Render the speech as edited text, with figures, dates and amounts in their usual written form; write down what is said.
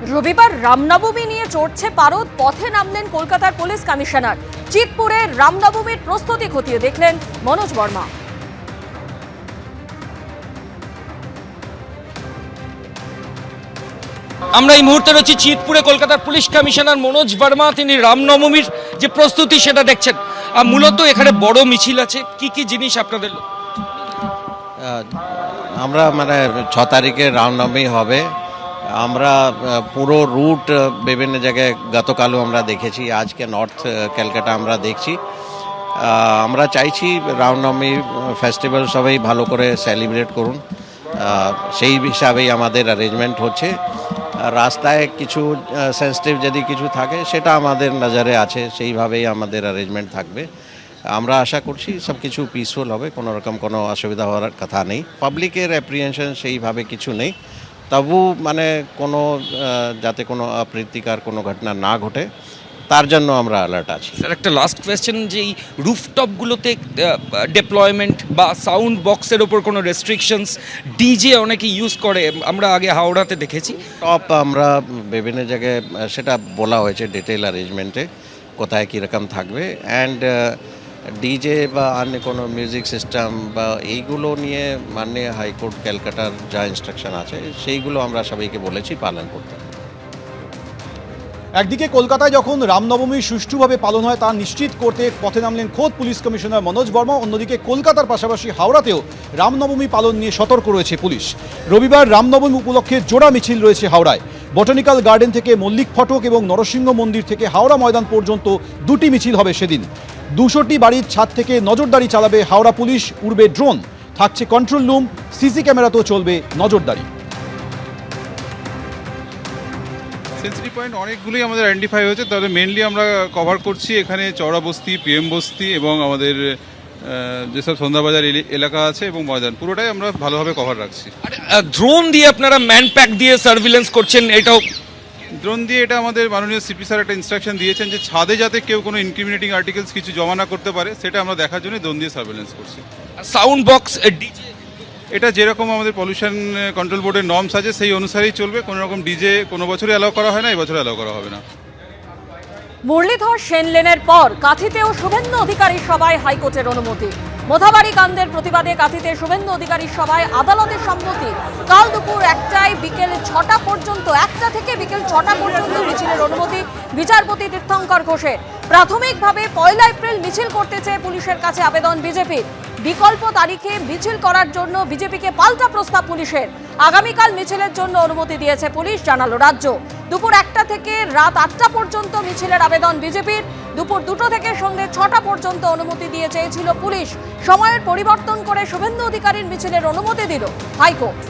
রবিবার রামনবমী নিয়ে চড়ছে পারদ, পথে নামলেন কলকাতার পুলিশ কমিশনার। চিতপুরে রামনবমীর প্রস্তুতি খতিয়ে দেখলেন মনোজ বর্মা। আমরা এই মুহূর্তে রয়েছি চিতপুরে, কলকাতার পুলিশ কমিশনার মনোজ বর্মা। তিনি রামনবমীর যে প্রস্তুতি সেটা দেখছেন। মূলত এখানে বড় মিছিল আছে, কি কি জিনিস আপনাদের? আমরা 6 তারিখে রামনবমী হবে। আমরা পুরো রুট বিভিন্ন জায়গায় গতকালও আমরা দেখেছি, আজকে নর্থ ক্যালকাটা আমরা দেখছি। আমরা চাইছি রামনবমী ফেস্টিভ্যাল সবাই ভালো করে সেলিব্রেট করুন, সেই হিসাবেই আমাদের অ্যারেঞ্জমেন্ট হচ্ছে। রাস্তায় কিছু সেন্সিটিভ যদি কিছু থাকে সেটা আমাদের নজরে আছে, সেইভাবেই আমাদের অ্যারেঞ্জমেন্ট থাকবে। আমরা আশা করছি সব কিছু পিসফুল হবে, কোনো রকম কোনো অসুবিধা হওয়ার কথা নেই। পাবলিকের অ্যাপ্রিহেনশন সেইভাবে কিছু নেই, তবু কোনো যাতে কোনো অপ্রীতিকর কোনো ঘটনা না ঘটে তার জন্য আমরা অ্যালার্ট আছি। স্যার, একটা লাস্ট কোয়েশ্চেন, যে এই রুফটপগুলোতে ডেপ্লয়মেন্ট বা সাউন্ড বক্সের ওপর কোনো রেস্ট্রিকশনস ডিজে অনেকে ইউজ করে, আমরা আগে হাওড়াতে দেখেছি। টপ আমরা বিভিন্ন জায়গায় সেটা বলা হয়েছে ডিটেল অ্যারেঞ্জমেন্টে কোথায় কীরকম থাকবে। অ্যান্ড ডিজে বা অন্য কোনো মিউজিক সিস্টেম বা এইগুলো নিয়ে মাননীয় হাইকোর্ট ক্যালকাটার যা ইনস্ট্রাকশন আছে সেইগুলো আমরা সবাইকে বলেছি পালন করতে। একদিকে কলকাতায় যখন রামনবমী সুষ্ঠুভাবে পালন হয় তা নিশ্চিত করতে পথে নামলেন খোদ পুলিশ কমিশনার মনোজ বর্মা। অন্যদিকে কলকাতার পাশাপাশি হাওড়াতেও রামনবমী পালন নিয়ে সতর্ক রয়েছে পুলিশ। রবিবার রামনবমী উপলক্ষে জোড়া মিছিল রয়েছে হাওড়ায়। বটানিক্যাল গার্ডেন থেকে মল্লিক ফটক এবং নরসিংহ মন্দির থেকে হাওড়া ময়দান পর্যন্ত দুটি মিছিল হবে সেদিন। 200টি বাড়ির ছাদ থেকে নজরদারি চালাবে হাওড়া পুলিশ, উড়বে ড্রোন, থাকছে কন্ট্রোল রুম, সিসি ক্যামেরাতেও চলবে নজরদারি। সেন্সিটিভ পয়েন্ট অনেকগুলোই আমাদের আইডেন্টিফাই হয়েছে, তবে মেনলি আমরা কভার করছি এখানে চওড়া বস্তি, পিএম বস্তি এবং আমাদের যেসব সন্ধ্যাবাজার এলাকা আছে এবং ময়দান, পুরোটাই আমরা ভালোভাবে কভার রাখছি। ড্রোন দিয়ে আপনারা ম্যান প্যাক দিয়ে সার্ভিলেন্স করছেন, এটাও? ড্রোন দিয়ে এটা আমাদের মাননীয় সিপি স্যার একটা ইনস্ট্রাকশন দিয়েছেন যে ছাদে যাতে কেউ কোনো ইনক্রিমিনেটিং আর্টিকেলস কিছু জমা না করতে পারে, সেটা আমরা দেখার জন্য ড্রোন দিয়ে সার্ভিলেন্স করছি। সাউন্ড বক্স, ডিজে, এটা যেরকম আমাদের পলিউশন কন্ট্রোল বোর্ডের নর্মস আছে সেই অনুসারেই চলবে। কোনো রকম ডিজে কোনো বছরই অ্যালাউ করা হয় না, এবছর অ্যালাউ করা হবে না। মুরলীধর সেন লেনের পর কাঁথিতেও শুভেন্দু অধিকারীর সভায় হাইকোর্টের অনুমতি। মোথাবাড়ি কাণ্ডের প্রতিবাদে কাঁথিতে শুভেন্দু অধিকারীর সভায় আদালতের সম্মতি। কাল দুপুর 1টায় বিকেল 6টা পর্যন্ত, 1টা থেকে বিকেল 6টা পর্যন্ত মিছিলের অনুমতি বিচারপতি তীর্থঙ্কর ঘোষের। প্রাথমিকভাবে 1 এপ্রিল মিছিল করতে চেয়ে পুলিশের কাছে আবেদন বিজেপির। বিকল্প তারিখে মিছিল করার জন্য বিজেপিকে পাল্টা প্রস্তাব পুলিশের। আগামীকাল মিছিলের জন্য অনুমতি দিয়েছে পুলিশ, জানালো রাজ্য। দুপুর 1টা থেকে রাত 8টা পর্যন্ত মিছিলের আবেদন বিজেপির। দুপুর 2টো থেকে সন্ধ্যে 6টা পর্যন্ত অনুমতি দিয়ে চেয়েছিল পুলিশ। সময়ের পরিবর্তন করে শুভেন্দু অধিকারীর মিছিলের অনুমতি দিল হাইকোর্ট।